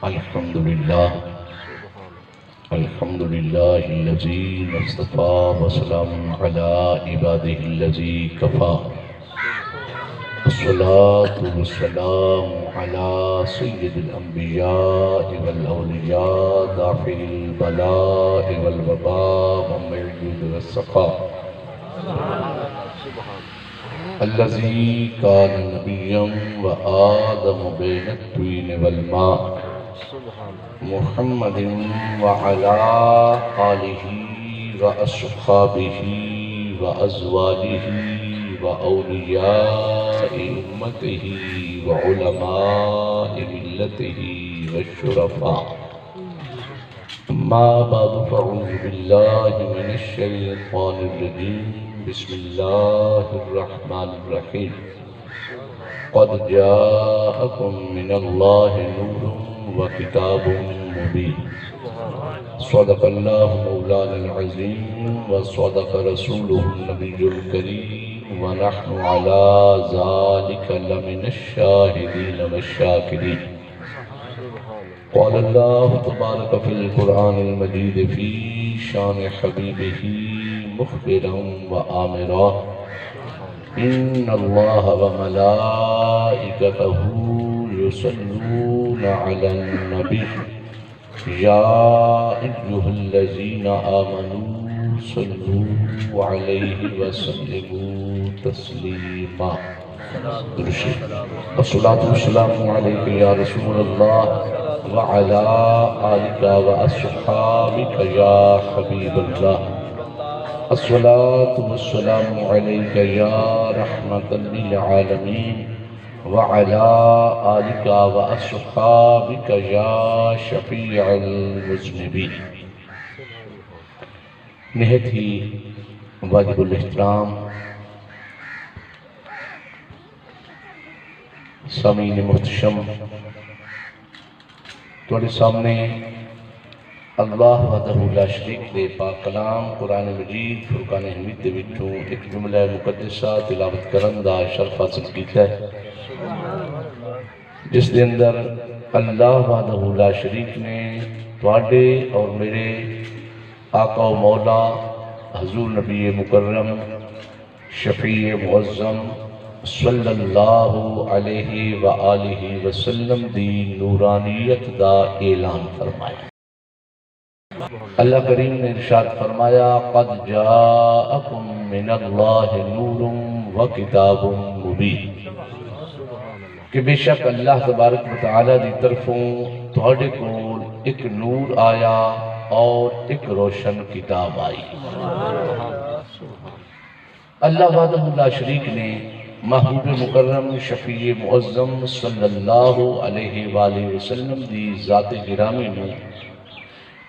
الحمد لله الحمد لله الذي اصطفى وسلام على عباده الذي كفى الصلاة والسلام على سيد الأنبياء والأولياء دافع البلاء والوباء ومن الجود والسخاء الذي كان نبيا وآدم بين الطين والماء محمد وعلى آله وأصحابه وأزواجه وأولياء أمته وعلماء ملته والشرفاء ما بعد فأعوذ بالله من الشيطان الرجيم بسم الله الرحمن الرحيم قد جاءكم من الله نور وكتاب مبين صدق الله مولانا العظيم وصدق رسوله النبي الكريم ونحن على ذلك لمن الشاهدين والشاكرين قال الله تبارك في القرآن المجيد في شان حبيبه مخبرا وآمرا إن الله وملائكته يصلون على النبي يا أيها الذين آمنوا صلوا عليه وسلموا تسليما الصلاة والسلام عليك يا رسول الله وعلى آلك وأصحابك يا حبيب الله الصلاة والسلام عليك يا رحمة للعالمين وعلى آلك وأصحابك يا شفيع المذنبين نہایت ہی واجب الاحترام سامعین محتشم تھوڑے سامنے اللہ وحدہ لا شریک دے پاک کلام قرآن مجید فرقان حمید دے وچوں ایک جملہ مقدسہ تلاوت کرن دا شرف حاصل کیتا ہے جس دے اندر اللہ وحدہ لا شریک نے تواڈے اور میرے آقا و مولا حضور نبی مکرم شفیع معظم صلی اللہ علیہ وآلہ وسلم دی نورانیت دا اعلان فرمایا۔ اللہ کریم نے ارشاد فرمایا قد جاءکم من اللہ نور و کتاب مبین کہ بے شک اللہ تبارک و تعالی دی طرفوں تھوڑے کو ایک نور آیا اور ایک روشن کتاب آئی۔ اللہ وحدہ لا شریک نے محبوب مکرم شفیع معظم صلی اللہ علیہ وآلہ وسلم دی ذات گرامی میں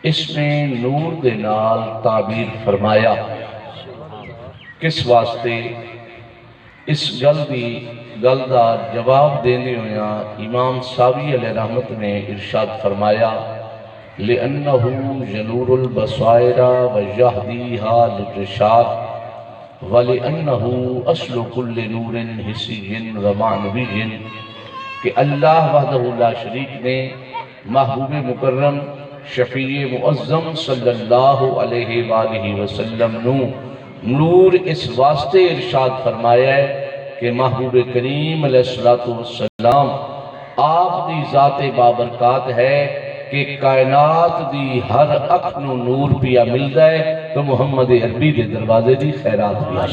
اس میں نور دے نال تعبیر فرمایا۔ کس واسطے؟ اس گل دا جواب دینے ہویا امام ساوی علیہ رحمت نے ارشاد فرمایا لِأَنَّهُ جَنُورُ الْبَصَائِرَ وَيَهْدِيهَا لِلرِّشَادِ وَلِأَنَّهُ أَصْلُ كُلِّ نُورٍ حِسِّيٍّ وَمَعْنَوِيٍّ کہ اللہ وحدہ لا شریک نے محبوب مکرم شفیع معظم صلی اللہ علیہ وآلہ وسلم نور اس واسطے ارشاد فرمایا ہے کہ محبوب کریم علیہ السلام آپ دی ذات بابرکات ہے کہ کائنات دی ہر اکھ نو نور پیا ملدا ہے تو محمد عربی دے دروازے دی خیرات پیا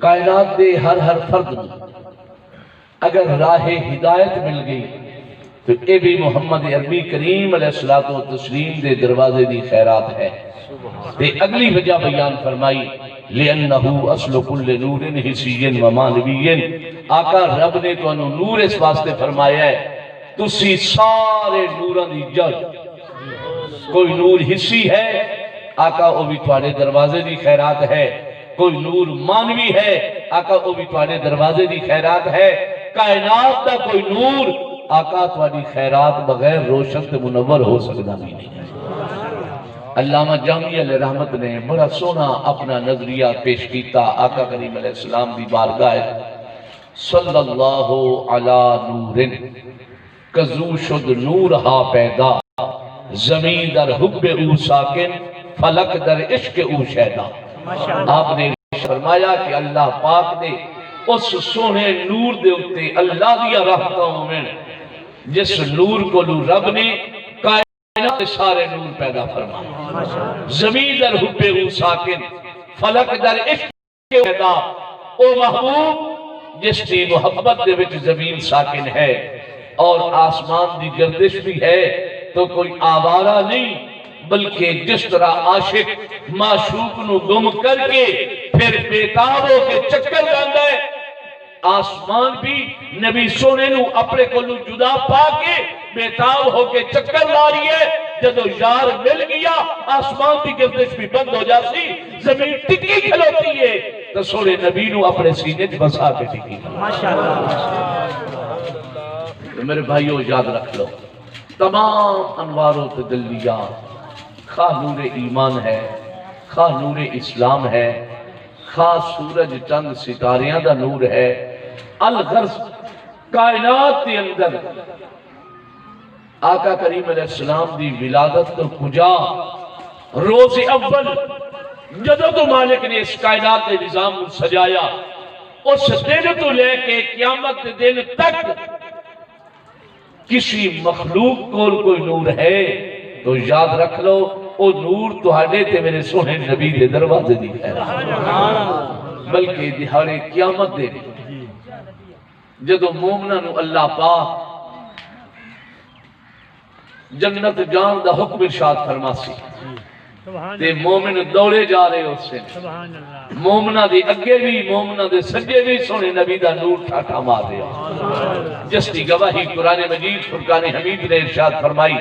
کائنات دے ہر فرد اگر راہ ہدایت مل گئی تو اے بھی محمد عربی کریم علیہ السلام دے دروازے دی خیرات ہے۔ تے اگلی وجہ بیان فرمائی لِأَنَّهُ أَصْلُ كُلِّ نُورٍ حِسِّيٍّ وَمَعْنَوِيٍّ آقا رب نے تو انہوں نور اس واسطے فرمایا ہے تسی سارے نوراں دی جڑ کوئی نور حصی ہے آقا وہ بھی تواڈے دروازے دی خیرات ہے، کوئی نور مانوی ہے آقا وہ بھی تواڈے دروازے دی خیرات ہے، کائنات دا کوئی نور آقا تواڈی خیرات بغیر روشن تے منور ہو سکتا بھی نہیں۔ علامہ جامی علیہ رحمت نے بڑا سونا اپنا نظریہ پیش کیتا آقا کریم علیہ السلام دی بارگاہ صلی اللہ علی نورن کزو شد نور ہا پیدا زمین در حب او ساکن فلک در عشق او شیدا. آپ نے فرمایا کہ اللہ پاک نے اس سونے نور دے اتے اللہ دیا رحمتوں میں جس نور کو رب نے کائنات سارے نور پیدا فرمایا. زمین در حب او ساکن فلک در عشق او شیدا. او محبوب جس کی محبت دے وچ زمین ساکن ہے اور آسمان دی گردش بھی ہے تو کوئی آوارہ نہیں بلکہ جس طرح عاشق معشوق نو گم کر کے پھر بیتاب ہو کے چکر جاندہ ہے آسمان بھی نبی سونے نو اپنے کو جدا پا کے بیتاب ہو کے چکر لا رہی ہے. جدو یار مل گیا آسمان کی گردش بھی بند ہو جاتی زمین ٹکی کھلوتی ہے تو سونے نبی نو اپنے سینے بسا کے ٹکی. میرے بھائیو یاد رکھ لو تمام انوار و تجلیہ خواہ نور ایمان ہے خواہ نور اسلام ہے خواہ سورج چند ستاریاں دا نور ہے الغرض کائنات کے اندر آقا کریم علیہ السلام دی ولادت تو کجا روز اول جدو تو مالک نے اس کائنات کے نظام سجایا اس دن تو لے کے قیامت دن تک کسی مخلوق کو کوئی نور ہے تو یاد رکھ لو او نور تو ہڈے تے میرے سونے نبی دے دروازے دی ہے بلکہ دہاڑے قیامت دے جدو مومنہ نو اللہ پاک جنت جان دا حکم ارشاد فرماسی تے مومن دوڑے جا رہے ہو سے مومنہ دے اگے بھی مومنہ دے سجے بھی سونے نبی دا نور ٹھاٹھا مار رہے ہو جس کی گواہی قرآن مجید فرقان حمید نے ارشاد فرمائی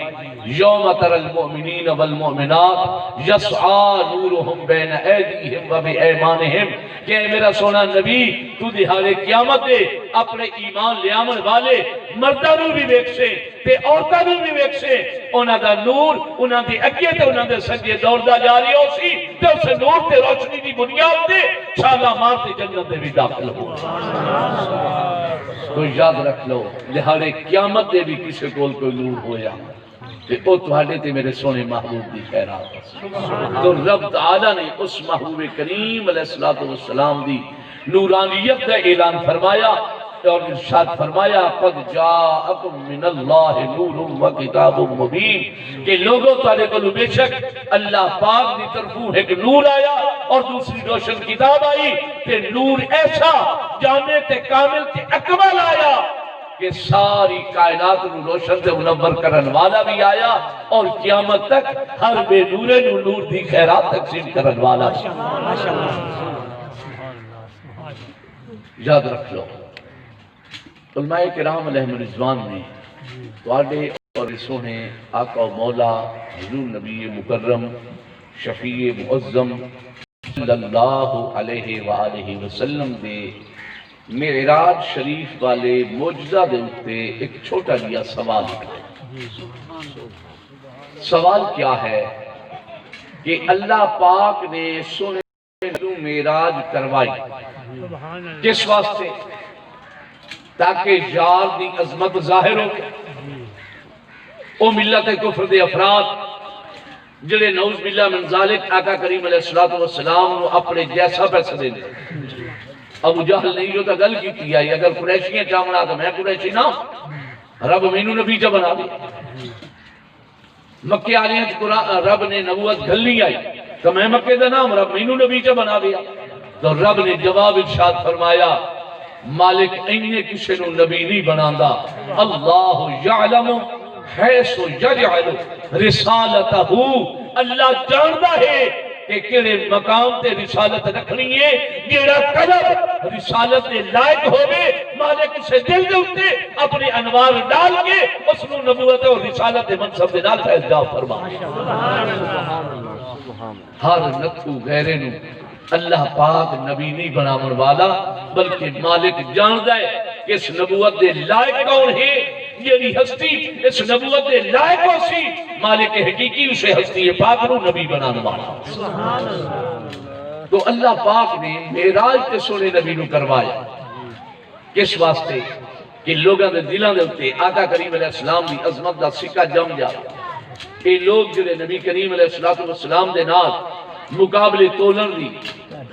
یوم تر المؤمنین والمؤمنات یسعا نورہم بین ایدیہم و بی ایمانہم کہ میرا سونا نبی تو دہارے قیامت دے اپنے ایمان لیامن والے مردانوں بھی بیک سے تے عورتانوں بھی بیک سے انہاں دا نور انہاں دی اگے تے انہاں دے سجے دوڑدا جا رہی ہو سی تے اسے نور تے روشنی دی بنیاد دے چھالا مار تے جنت دے بھی داخل ہو. تو یاد رکھ لو لہارے قیامت دے بھی کسے کول کوئی نور ہویا کہ او تہاڈے تے میرے سونے محبوب دی خیرات. تو رب تعالیٰ نے اس محبوب کریم علیہ السلام دی نورانیت کا اعلان فرمایا اور ارشاد فرمایا قد جاءکم من اللہ نور و کتاب مبین کہ لوگوں تارے کو بے شک اللہ پاک دی طرفوں ایک نور آیا اور دوسری روشن کتاب آئی کہ نور ایسا جامع تے کامل تے اکمل آیا کہ ساری کائنات نو روشن تے منور کرن والا بھی آیا اور قیامت تک ہر بے نورے نو نور دی خیرات تقسیم کرن والا بھی. یاد رکھ لو علماء کرام علیہ رضوان نے توڑے اور سونے آقا و مولا حضور نبی مکرم شفیع معظم صلی اللہ علیہ وآلہ وسلم دے معراج شریف والے معجزہ دے اتے ایک چھوٹا لیا سوال ہے. سوال کیا ہے کہ اللہ پاک نے سونے معراج کروائی کس واسطے تاکہ یار دی عظمت ظاہر ہو او ملت کفر دے افراد جڑے نعوذ باللہ من ذالک آقا کریم علیہ السلام نو اپنے جیسا پیسہ دے دے. ابو جہل نہیں جو تا گل کی تھی آئی اگر قریشیاں چامنا تو میں قریشی نہ رب مینو نبی جا بنا دی مکہ آلیاں رب نے نبوت گھل نہیں آئی تو میں مکہ دا نام رب مینو نبی جا بنا دیا. تو رب نے جواب ارشاد فرمایا مالک انہیں کسی نو نبی نہیں بناندہ اللہ یعلم حیث یجعل رسالتہ اللہ جاندہ ہے کہ کڑے مقام تے رسالت رکھنی ہے جیڑا قدر رسالت دے لائق ہوئے مالک اسے دل دے اٹھے اپنے انوار ڈال کے اس نو نبوت اور رسالت دے منصب دے نال فیض جاؤ فرما. ہر نتو غیرے نو اللہ پاک نبی نہیں بناون والا بلکہ مالک جاندہ ہے کہ اس نبوت دے لائق کون ہے یہ ہستی اس نبوت دے لائق ہو سی مالک حقیقی اسے ہستی پاک نو نبی بنانا والا تو اللہ پاک نے معراج تے سونے نبی نو کروایا کس واسطے کہ لوگاں دے دلاں دے اوتے آقا کریم علیہ السلام دی عظمت دا سکہ جم جا اے لوگ جڑے نبی کریم علیہ السلام دے نال مقابلے تولن دی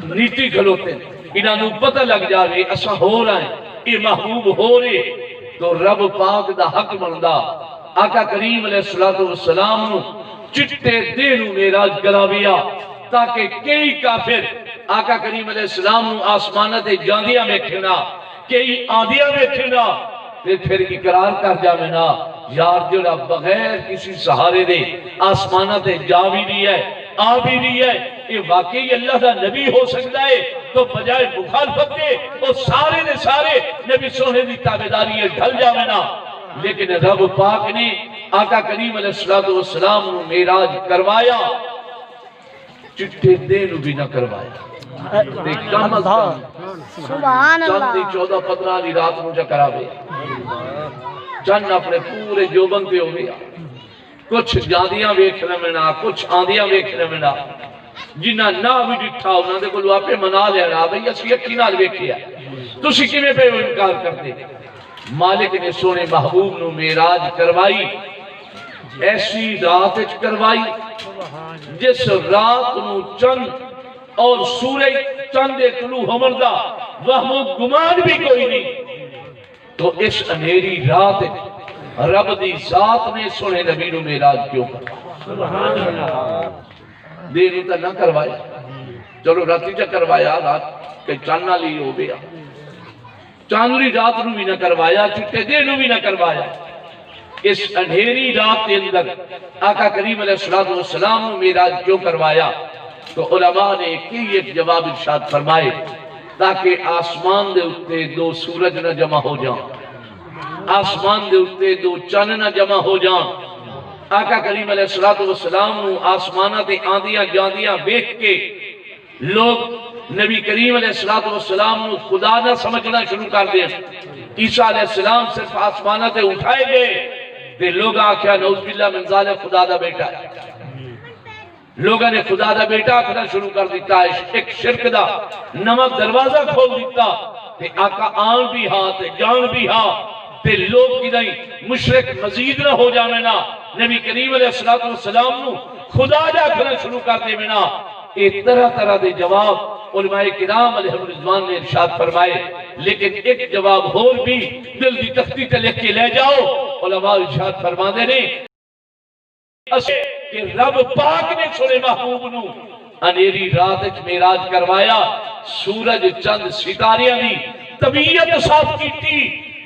نیتی کھلوتے انہاں نو پتہ لگ جاوے اساں ہو رہے ہیں اے محبوب ہو رہے تو رب پاک دا حق بندا آقا کریم علیہ السلام نو چٹے دینو معراج کراویا تاکہ کئی کافر آقا کریم علیہ السلام نو آسمانہ تے جاندیاں ویکھنا کئی آندیاں ویکھنا پھر اقرار کر جاوینا یار جڑا بغیر کسی سہارے دے آسمانہ تے جا بھی نہیں ہے آ بھی نہیں ہے یہ واقعی اللہ دا نبی ہو سکتا ہے تو بجائے مخالفت دے وہ سارے نے سارے نبی سونے دی تابعداری ڈھل جاوینا لیکن رب پاک نے آقا کریم علیہ السلام نو معراج کروایا چٹے دینو بھی نہ کروایا کم از کم چاندی 14-15 دی رات مجھے کراوے چند اپنے پورے جوبن پہ ہو گیا کچھ جاندیاں ویکھنے میں نہ کچھ آندیاں ویکھنے میں نہ جنہ نہ بھی ڈٹھا انہوں نے کو لواپے منا لیا رہا بھئی اسی اکی نال ویکھیا تو سکی میں پہ وہ انکار کرتے مالک نے سونے محبوب نو معراج کروائی ایسی رات کروائی جس رات نو چند اور سورج چند طلوع ہمردہ وہم و گمان بھی کوئی نہیں تو اس انہیری رات رب دی ذات نے سونے نبی نو معراج کیوں کروایا دیر تا نہ کروایا چلو راتی چا کروایا رات کہ چاندنا لی ہو گیا چاندری رات نو بھی نہ کروایا چٹے دیر نو بھی نہ کروایا اس انہیری رات کے اندر آقا کریم علیہ السلام نو معراج کیوں کروایا تو علماء نے ایک جواب ارشاد فرمائے تاکہ آسمان دے اتے دو سورج نہ جمع ہو جائیں آسمان دے اتے دو چن نہ جمع ہو جائیں آقا کریم علیہ السلام نو آسمانہ تے آندیاں جاندیاں بیٹھ کے لوگ نبی کریم علیہ السلام نو خدا نہ سمجھنا شروع کر دیں عیسیٰ علیہ السلام صرف آسمانہ تے اٹھائے گئے تے لوگ آکھیا نعوذ باللہ من ذالک خدا دا بیٹا ہے لوگوں نے خدا دا بیٹا آکھنا شروع کر دیتا ہے ایک شرک دا نمک دروازہ کھول دیتا تے آقا آن بھی ہاں تے جان بھی ہاں تے لوگ کی نہیں مشرک مزید نہ ہو جانا نبی کریم علیہ السلام نو خدا جا آکھنا شروع کر دے منا ایک طرح دے جواب علماء کرام علیہ الرضوان نے ارشاد فرمائے لیکن ایک جواب ہور بھی دل دی تختی تے لکھ کے لے جاؤ علماء ارشاد فرما دے نے کہ رب پاک نے سنے محبوب نو انیری رات معراج کروایا سورج چند ستاریاں دی طبیعت صاف کی تھی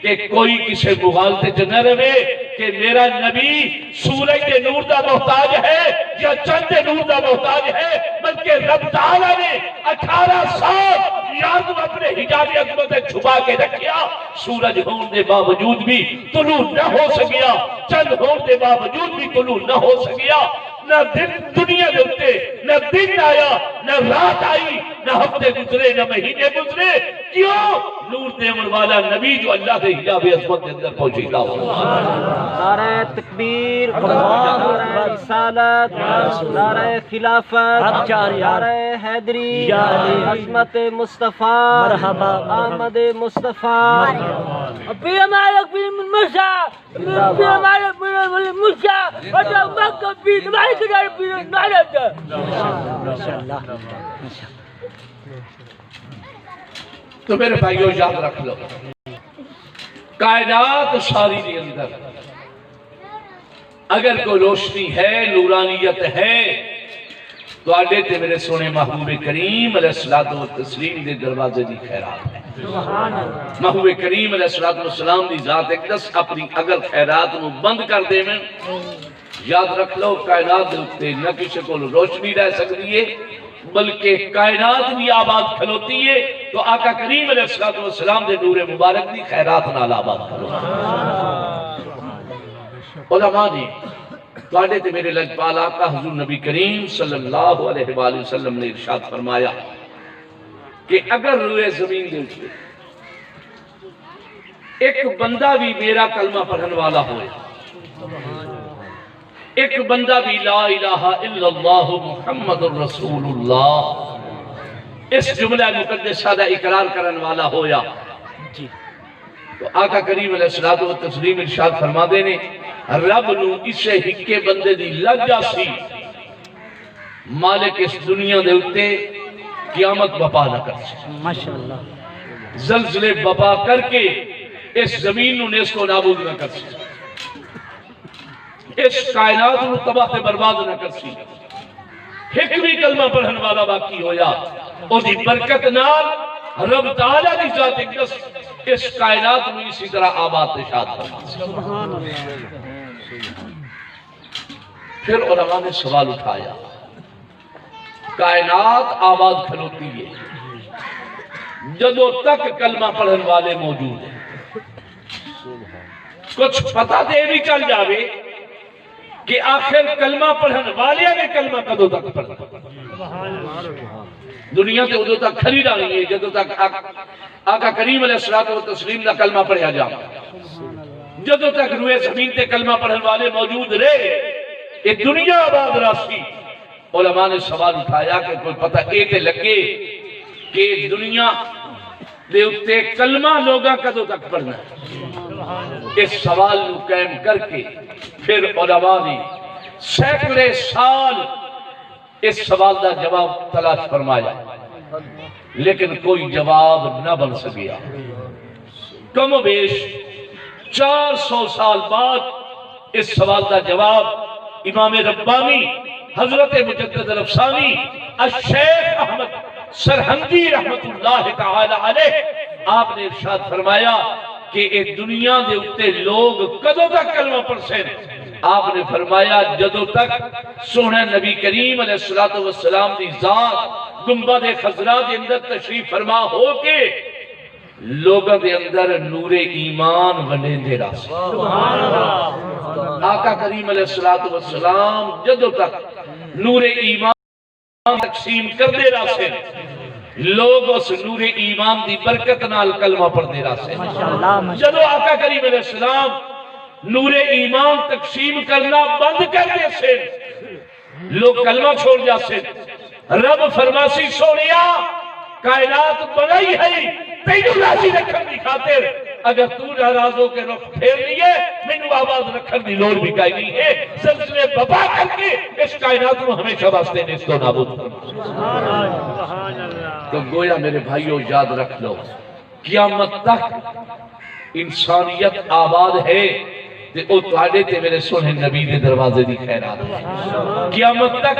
کہ کوئی کسے مغالطے جنہ رہے کہ میرا نبی سورج دے نور دا محتاج ہے یا چند دے نور دا محتاج ہے بلکہ رب تعالیٰ نے 18 سال یاد اپنے حجاب عظمت چھپا کے رکھیا سورج ہون دے باوجود بھی طلوع نہ ہو سکیا چند ہون دے باوجود بھی طلوع نہ ہو سکیا نہ دن دنیا دے اتے نہ دن آیا نہ رات آئی نہ ہفتے گزرے نہ مہینے گزرے کیوں نور دیمن والا نبی جو اللہ دے حجاب عظمت اندر پہنچیتا ہو نعرہ تکبیر نعرہ رسالت نعرہ خلافت نعرہ حیدری عظمت مصطفیٰ احمد مصطفیٰ پیر مالک پیر منمشا پیر مالک پیر منمشا وجہ مکہ پیر مالک پیر پیر مالک تو میرے بھائیو یاد رکھ لو کائنات ساری کے اندر اگر کوئی روشنی ہے نورانیت ہے تو آڈے تے میرے سونے محبوب کریم علیہ الصلوۃ والتسلیم دے دروازے دی خیرات ہے محبوب کریم علیہ السلام دی ذات اقدس اپنی اگر خیرات نو بند کر دے میں یاد رکھ لو کائنات دے اتے نہ کسی کو روشنی رہ سکتی ہے بلکہ کائنات بھی آباد کھلوتی ہے تو آقا کریم علیہ السلام دے نور مبارک دی خیرات نال آباد کھلوتی علماء نے توڑے تے میرے لجپال آقا حضور نبی کریم صلی اللہ علیہ وآلہ وسلم نے ارشاد فرمایا کہ اگر روئے زمین دے اٹھے ایک بندہ بھی میرا کلمہ پڑھن والا ہوئے، ایک بندہ بھی لا الہ الا اللہ محمد الرسول اللہ اس جملہ مقدسہ دا اقرار کرن والا ہویا تو آقا کریم علیہ الصلوۃ والتسلیم ارشاد فرما دینے رب نو اسے ہکے بندے دی لگ جاسی مالک اس دنیا دے اتے قیامت بپا نہ کر سی، ماشاءاللہ زلزلے بپا کر کے اس زمین نو نیست و نابود نہ کر سی، اس کائنات نو تباہ تے برباد نہ کر سی، ایک بھی کلمہ پڑھن والا باقی ہویا اور دی برکت نال رب تعالیٰ دی ذات اقدس اس کائنات نو اسی طرح آباد تشاد فرما۔ پھر علماء نے سوال اٹھایا کائنات آباد کھلوتی ہے جدوں تک کلمہ پڑھن والے موجود ہیں، کچھ پتہ دے بھی چل جاوے کہ آخر کلمہ پڑھن والے نے کلمہ کدوں تک پڑھنا، دنیا تے ادھو تک کھلی رہی ہے جدوں تک آقا کریم علیہ الصلوۃ والتسلیم دا کلمہ پڑھیا جا، جدوں تک روئے زمین تے کلمہ پڑھن والے موجود رہے یہ دنیا آباد راسی۔ علماء نے سوال اٹھایا کہ کوئی پتہ اے تے لگے کہ دنیا دے اتے کلمہ لوگاں کدوں تک پڑھنا ہے، اس سوال نو قائم کر کے پھر علماء نے سینکڑے سال اس سوال دا جواب تلاش فرمایا لیکن کوئی جواب نہ بن سکیا۔ کم و بیش 400 سال بعد اس سوال دا جواب امام ربانی حضرت مجدد الافسانی الشیخ احمد سرہندی رحمت اللہ تعالی علیہ آپ نے ارشاد فرمایا کہ ایک دنیا دے اتے لوگ کدوں تک کلمہ پڑھ سیں، آپ نے فرمایا جدوں تک سونے نبی کریم علیہ الصلوۃ والسلام دی ذات گنبد خضرا دے اندر تشریف فرما ہو کے لوگوں دے اندر نور ایمان ونے دے راس۔ آقا کریم علیہ الصلوۃ والسلام جدوں تک نور ایمان تقسیم کر دے راسے لوگ اس نور ایمان دی برکت نال کلمہ پڑھ دے راسے، جدوں آقا کریم علیہ السلام نور ایمان تقسیم کرنا بند کر دے سے لوگ کلمہ چھوڑ جا سے، رب فرماسی سونیا کائنات بنائی ہے تینوں راضی رکھن دی خاطر، اگر تو ناراض ہو کے رخ پھیر لیے مینوں آواز رکھن دی لوڑ بھی کائی نہیں ہے، زلزلے بپا کر کے اس کائنات کو ہمیشہ واسطے نیست و نابود تو گویا میرے بھائیو یاد رکھ لو قیامت تک انسانیت آباد ہے او تواڈے تے میرے سونے نبی دے دروازے دی خیرات ہے۔ قیامت تک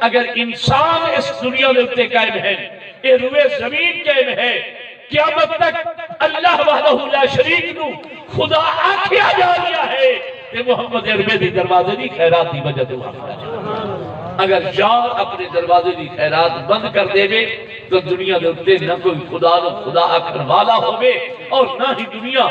اگر انسان اس دنیا دے اتے قائم ہے، اے روئے زمین قائم ہے، قیامت تک اللہ وحدہ لا شریک نو خدا آکھیا جا رہا ہے کہ محمد عربی دی دروازے دی خیرات دی وجہ تو اگر یار اپنے دروازے دی خیرات بند کر دے گے تو دنیا دے اتے نہ کوئی خدا نو خدا آکھن والا ہوئے اور نہ ہی دنیا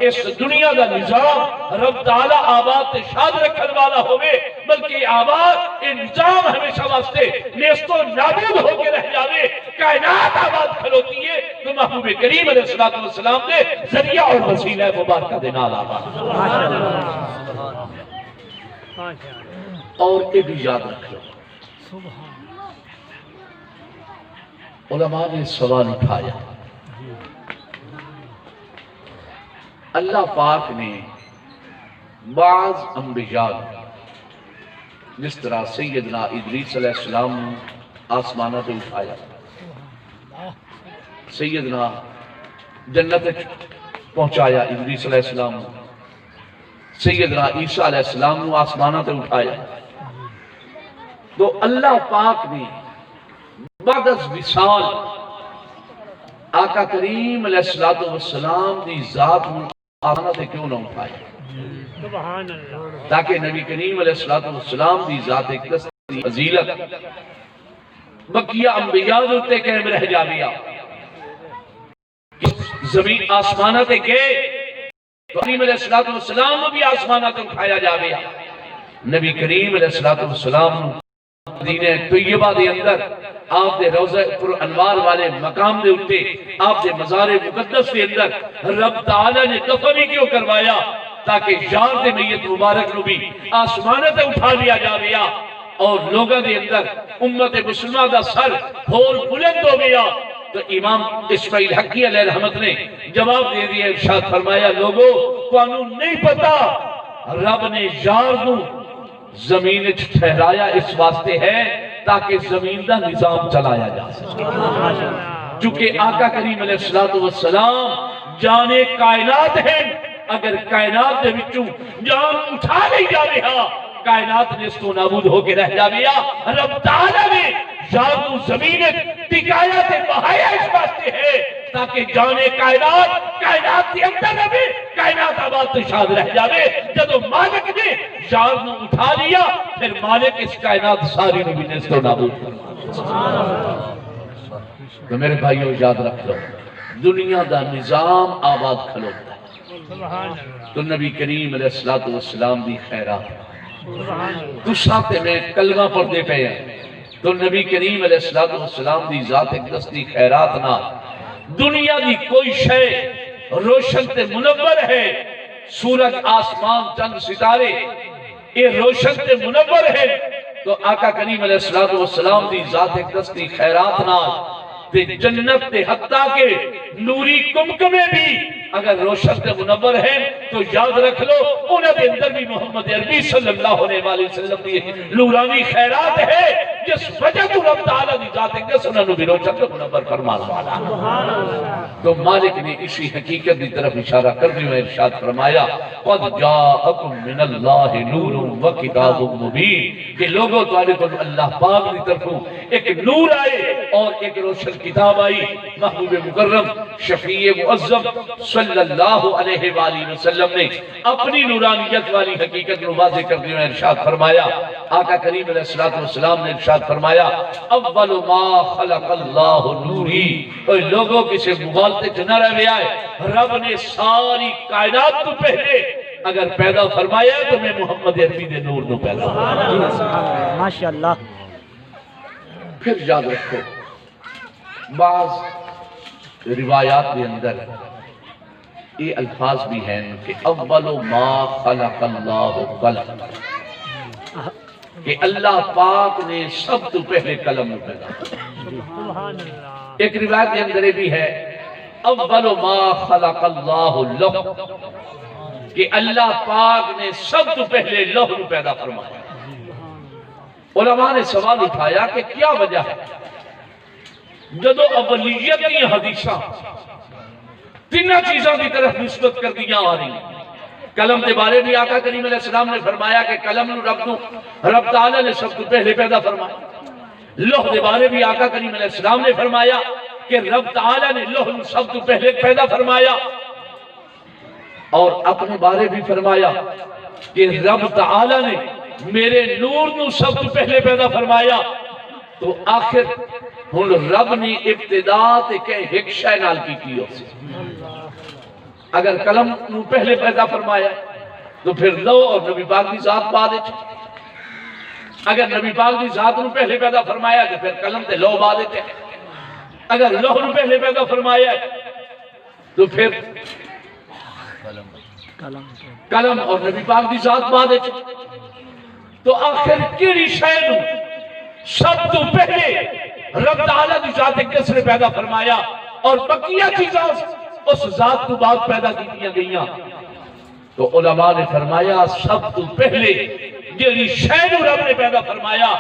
اس دنیا دا نظام رب تعالیٰ آباد تے شاد رکھن والا ہوئے، بلکہ آباد یہ نظام ہمیشہ واسطے نیست و نابود ہو کے رہ جاوے، کائنات آباد کھلوتی ہے تو محبوب کریم علیہ الصلوۃ والسلام نے ذریعہ اور وسیلہ مبارکہ دے نال آباد۔ اور یہ بھی یاد رکھ لو علماء نے سوال اٹھایا اللہ پاک نے بعض انبیاء جس طرح سیدنا ادریس علیہ السلام آسمانہ پہ اٹھایا، سیدنا جنت پہنچایا ادریس علیہ السلام، سیدنا عیسیٰ علیہ السلام نے آسمانہ تے اٹھایا، تو اللہ پاک نے بعد از وصال آقا کریم علیہ السلام دی ذات میں آسمانہ تے کیوں نہ اٹھایا تاکہ نبی کریم علیہ السلام دی ذات اقدس دی فضیلت بقیہ انبیاء ہوتے قائم رہ جاویا، زمین آسمانہ تے گئے کریم علیہ السلام نے بھی آسمانہ تے اٹھایا جاویا، نبی کریم علیہ السلام مدینہ طیبہ دے اندر آپ دے روضہ پر انوار والے مقام دے اٹھے آپ دے مزار مقدس کے اندر رب تعالی نے دفن ہی کیوں کروایا تاکہ جان دے میت مبارک نو بھی آسمانہ تے اٹھا لیا جا گیا اور لوگوں دے اندر امت مسلمہ دا سر اور بلند ہو گیا. تو امام اسماعیل حقی علیہ رحمت نے جواب دے دیا ارشاد فرمایا لوگوں قانون نہیں پتا رب نے یار نو زمین ٹھہرایا اس واسطے ہے تاکہ زمین دا نظام چلایا جا سکے. چونکہ آقا کریم علیہ السلام جانے کائنات ہیں اگر کائنات دے وچوں جان اٹھا نہیں جا رہا کائنات نے اس کو نابود ہو کے رہ جا گیا. رب تعالیٰ نے جانو زمین ٹکایا تے بہایا اس واسطے ہے تاکہ جانے کائنات کے اندر رہے کائنات آباد تو شاد رہ جاوے. جدو مالک نے جانو اٹھا لیا پھر مالک اس کائنات ساری نبی نے اس کو نابود کر. تو میرے بھائیو یاد رکھ لو دنیا دا نظام آباد کھلوتا ہے تو نبی کریم علیہ السلام دی خیرات تو ساتھ میں کلمہ پڑھتے پہ ہیں تو نبی کریم علیہ السلام دی ذات اقدس دی خیرات نہ دنیا دی کوئی شے روشن تے منور ہے. سورج آسمان چند ستارے یہ روشن تے منور ہے تو آقا کریم علیہ السلام دی ذات اقدس دی خیرات نہ تے جنت تے حتیٰ کے نوری کمکمے بھی اگر روشن تے منور ہیں تو یاد رکھ لو انہیں دے اندر بھی محمد عربی صلی اللہ علیہ وسلم کی نورانی خیرات ہے جس وجہ تو رب تعالیٰ دی ذات اقدس انہوں نے بھی روشن تے منور فرمانا والا. تو مالک نے اسی حقیقت دی طرف اشارہ کر دی میں ارشاد فرمایا قد جاءکم من اللہ نور و کتاب مبین کہ لوگوں تمہارے کو اللہ پاک دی طرفوں ایک نور آئے اور ایک روشن کتاب آئی. محبوب مکرم شفیع معظم صلی اللہ علیہ وآلہ وسلم نے اپنی نورانیت والی حقیقت کو واضح کر دیا ارشاد فرمایا. آقا کریم علیہ السلام نے ارشاد فرمایا اول ما خلق اللہ نوری. اور لوگوں کسے مغالطے چنہ رہے آئے رب نے ساری کائنات تو پہلے اگر پیدا فرمایا تو میں محمد عربی دے نور نو پیدا فرمایا. ماشاءاللہ. پھر یاد رکھو بعض روایات کے اندر یہ الفاظ بھی ہیں کہ اول ما خلق اللہ قلم کہ اللہ پاک نے سب تو پہلے قلم میں پیدا کیا. ایک روایت کے اندر بھی ہے اول ما خلق اللہ لوح کہ اللہ پاک نے سب تو پہلے لوح میں پیدا فرمایا. علماء نے سوال اٹھایا کہ کیا وجہ ہے جدو اولیت کی حدیثاں تینہ چیزوں کی طرف نسبت کر دیا آ رہی ہیں. قلم کے بارے بھی آقا کریم علیہ السلام نے فرمایا کہ قلم رب تعالیٰ نے سب تو پہلے پیدا فرمایا. لوح کے بارے بھی آقا کریم علیہ السلام نے فرمایا کہ رب تعالیٰ نے لوح سب تو پہلے پیدا فرمایا. اور اپنے بارے بھی فرمایا کہ رب تعالیٰ نے میرے نور نو سب تو پہلے پیدا فرمایا. تو آخر ہن رب نے ابتدا تے کہ ایک شے نال کی ہو. اگر قلم نو پہلے پیدا فرمایا تو پھر لو اور نبی پاک دی ذات بعد وچ. اگر نبی پاک دی ذات نو پہلے پیدا فرمایا تو پھر قلم تے لو بعد وچ. اگر لوح نو پہلے پیدا فرمایا تو پھر قلم اور نبی پاک دی ذات بعد وچ. تو آخر کیڑی شے نو سب تو پہلے رب تعالیٰ دی ذات اقدس نے پیدا فرمایا اور بقیہ چیزاں اس ذات تو بعد پیدا کی گئیاں. تو علماء نے فرمایا سب تو پہلے جیڑی شے نو رب نے پیدا فرمایا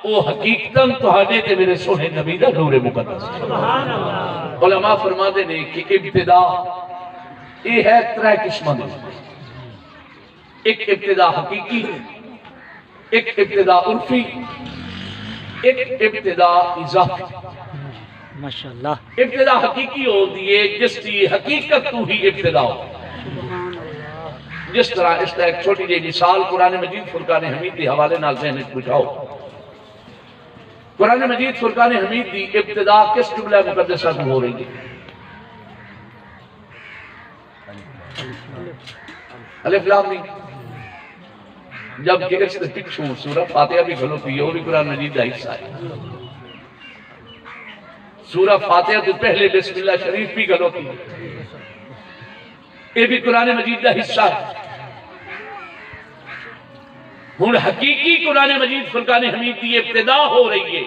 وہ حقیقتاً تہاڈے تے میرے سونے نبی دا نور مقدس. علماء فرماتے ہیں کہ ابتدا یہ ہے ترے قسماں دی. ایک ابتدا حقیقی ایک ابتدا عرفی ایک ابتدا اضافی. ماشاءاللہ. ابتدا حقیقی ہوتی ہے جس کی حقیقت تو ہی ابتدا ہو. جس طرح اس طرح ایک چھوٹی جی مثال قرآن مجید فرقان حمید دی حوالے نال ذہن وچ بٹھاؤ. قرآن مجید فرقان حمید دی ابتدا کس جملہ مقدسہ تو ہو رہی ہے؟ الف لام میم. جبکہ اس سے پچھوں سورہ فاتحہ بھی کھلوتی ہے وہ بھی قرآن مجید کا حصہ ہے. سورہ فاتحہ تو پہلے بسم اللہ شریف بھی گلو کی یہ بھی قرآن مجید کا حصہ ہے ہن حقیقی قرآن مجید فرقان حمید کی ابتدا ہو رہی ہے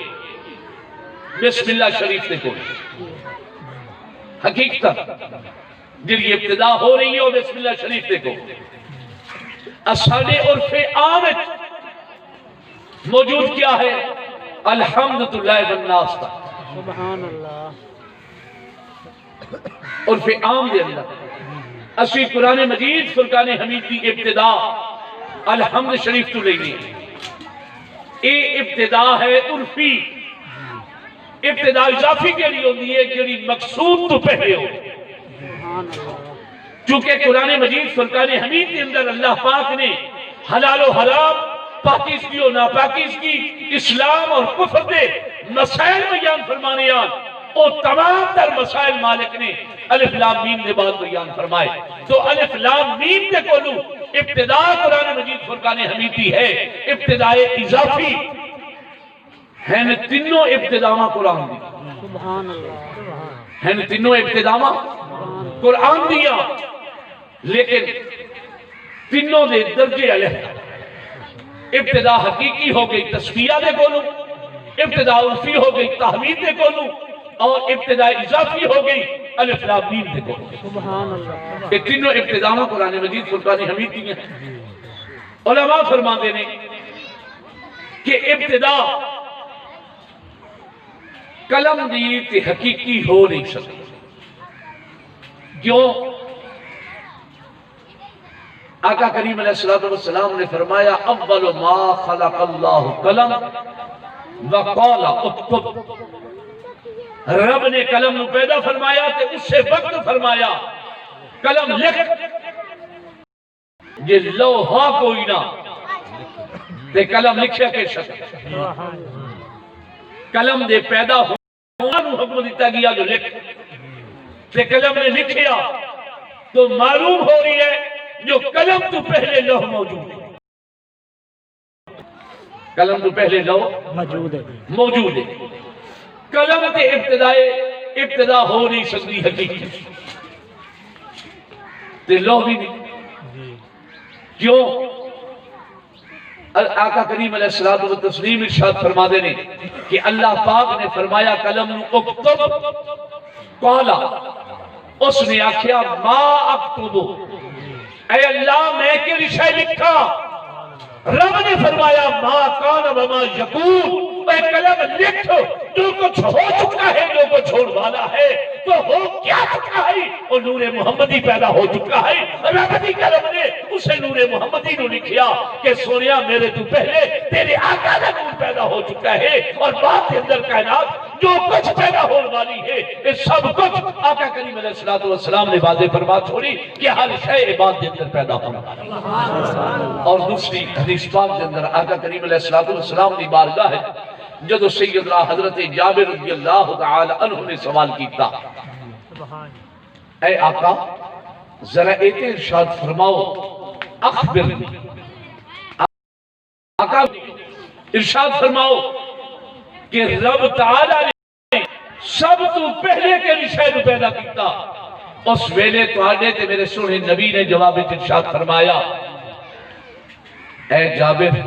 بسم اللہ شریف دیکھو حقیقت جن کی ابتدا ہو رہی ہے وہ بسم اللہ شریف دیکھو اسانے عرف عام موجود کیا ہے الحمدللہ والناس کا سبحان اللہ عرف عام دے اندر اسی قرآن مجید فرقان حمید کی ابتدا الحمد شریف تو لینی اے ابتدا ہے عرفی ابتدا اضافی کے لیے ہوتی ہے کہ مقصود تو پہلے ہو چونکہ قرآن مجید فرقان حمید کے اندر اللہ پاک نے حلال و حرام پاکیز کی و ناپاکیز کی اسلام اور کفر دے مسائل بیان فرمانے آن اور تمام تر مسائل مالک نے الف لام میم نے بعد بیان فرمائے تو الف لام میم دے کولو ابتدا قرآن مجید فرقان حمیدی ہے ابتداء اضافی ہیں تینوں ابتداء قرآن دی سبحان اللہ ہیں تینوں ابتداء قرآن دیا لیکن تینوں دے درجے علیہ ابتدا حقیقی ہو گئی تصفیہ دے کولو ابتدا عرفی ہو گئی تحمید دے کولو اور ابتدا اضافی ہو گئی الف لام میم دے کولو سبحان اللہ یہ تینوں ابتداء قرآن مجید فرقان حمید دی ہیں علماء فرماتے ہیں کہ ابتدا قلم دی تے حقیقی ہو نہیں سکتی کیوں آقا کریم علیہ السلام نے فرمایا اول ما خلق اللہ قلم وقال اکتب رب نے قلم نو پیدا فرمایا تے اس سے وقت فرمایا قلم لکھ یہ لوحا کوئی نہ تے قلم لکھیا کے شکل قلم دے پیدا ہونا نو حکم دیتا گیا جو لکھ تے قلم نے لکھیا تو معلوم ہو رہی ہے جو قلم تو پہلے لوح موجود ہے قلم تو پہلے لوح موجود ہے قلم تے ابتدا ہو نہیں سکتی حقیقی تے لوح بھی نہیں کیوں آقا کریم علیہ الصلوۃ والتسلیم ارشاد فرما دینے کہ اللہ پاک نے فرمایا قلم نو اکتب قالا اس نے آکھیا ما اکتبو اے اللہ میں کے رشاہ لکھا رب نے فرمایا ما کان وما یکون اے قلم لکھ جو کچھ ہو چکا ہے جو کچھ ہونے والا ہے تو ہو کیا چکا ہے اور نور محمدی پیدا ہو چکا ہے رب دی قلم نے اسے نور محمدی نو لکھیا کہ سونیا میرے تو پہلے تیرے آقا کا نور پیدا ہو چکا ہے اور بعد کے اندر کائنات جو کچھ پیدا ہونے والی ہے یہ سب کچھ آقا کریم علیہ السلام نے واضح فرما چھوڑی کہ ہر شے عبادت کے اندر پیدا ہونا اور دوسری حدیث پاک کے اندر آقا کریم علیہ السلام کی بارگاہ ہے جدو سیدنا حضرت جابر رضی اللہ تعالی عنہ نے سوال کیتا اے آقا ذرا ایک ارشاد فرماؤ اخبرنی آقا ارشاد فرماؤ کہ رب تعالی نے سب تو پہلے کے رشاہ نو پیدا کیتا اس ویلے تو آنے تے میرے سنے نبی نے جواب ارشاد فرمایا اے جابر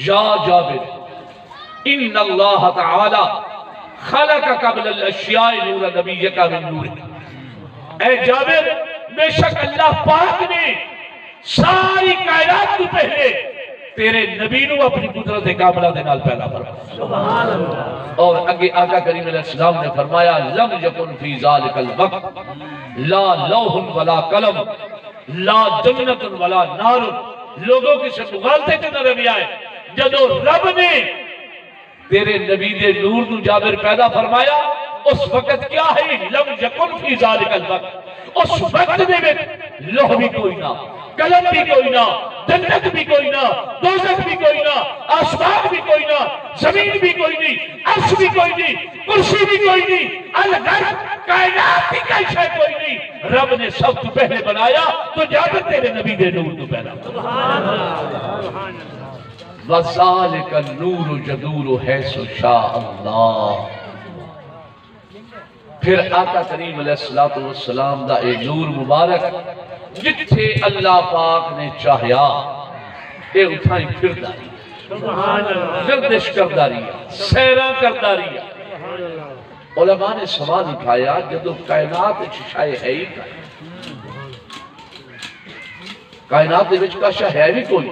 یا جابر ان اللہ تعالی خلق قبل الاشیاء نور نبی کا من نور اے جابر بے شک اللہ پاک نے ساری کائنات تو پہلے تیرے نبی نو اپنی قدرت کاملہ دے نال پیدا فرمایا اور اگے آقا کریم علیہ السلام نے فرمایا لم یکن فی ذالک الوقت لا لوح ولا قلم لا جنت ولا نار لوگوں کی سے مغالطے کے نہ روی آئے جدو رب نے تیرے نبی دے نور نو جابر پیدا فرمایا اس وقت کیا ہے لم یکن فی ذالک الوقت اس وقت دے میں لوح بھی کوئی نہ قلم بھی کوئی نہ جنت بھی کوئی نہ دوزخ بھی کوئی نہ آسمان بھی کوئی نہ زمین بھی کوئی نہیں عرش بھی کوئی نہیں کرسی بھی کوئی نہیں الغرب کائنات بھی کوئی شے کوئی نہیں رب نے سب تو پہلے بنایا تو جابر تیرے نبی دے نور تو پیدا سبحان اللہ وَذَلِكَ النُّورُ جَدُورُ حَيْثُ شَاءَ اللَّهُ پھر آقا کریم علیہ السلام دا اے نور مبارک جتھے اللہ پاک نے چاہیا اے اٹھائیں پھر داری گردش کرداری سیران کرداری۔ علماء نے سوال اٹھایا جدو کائنات ششائے ہے ہی کائنات دے وچ کا شاہ ہے بھی کوئی